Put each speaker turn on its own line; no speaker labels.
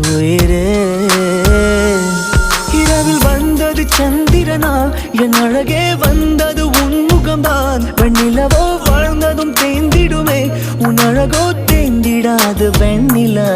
உயிரே. இரவில் வந்தது சந்திரனா, என் அழகே வந்தது உன்முகம்தான். வெண்ணிலவோ வாழ்ந்ததும் தேய்ந்திடுமே, உன் அழகோ தேய்ந்திடாது வெண்ணிலா.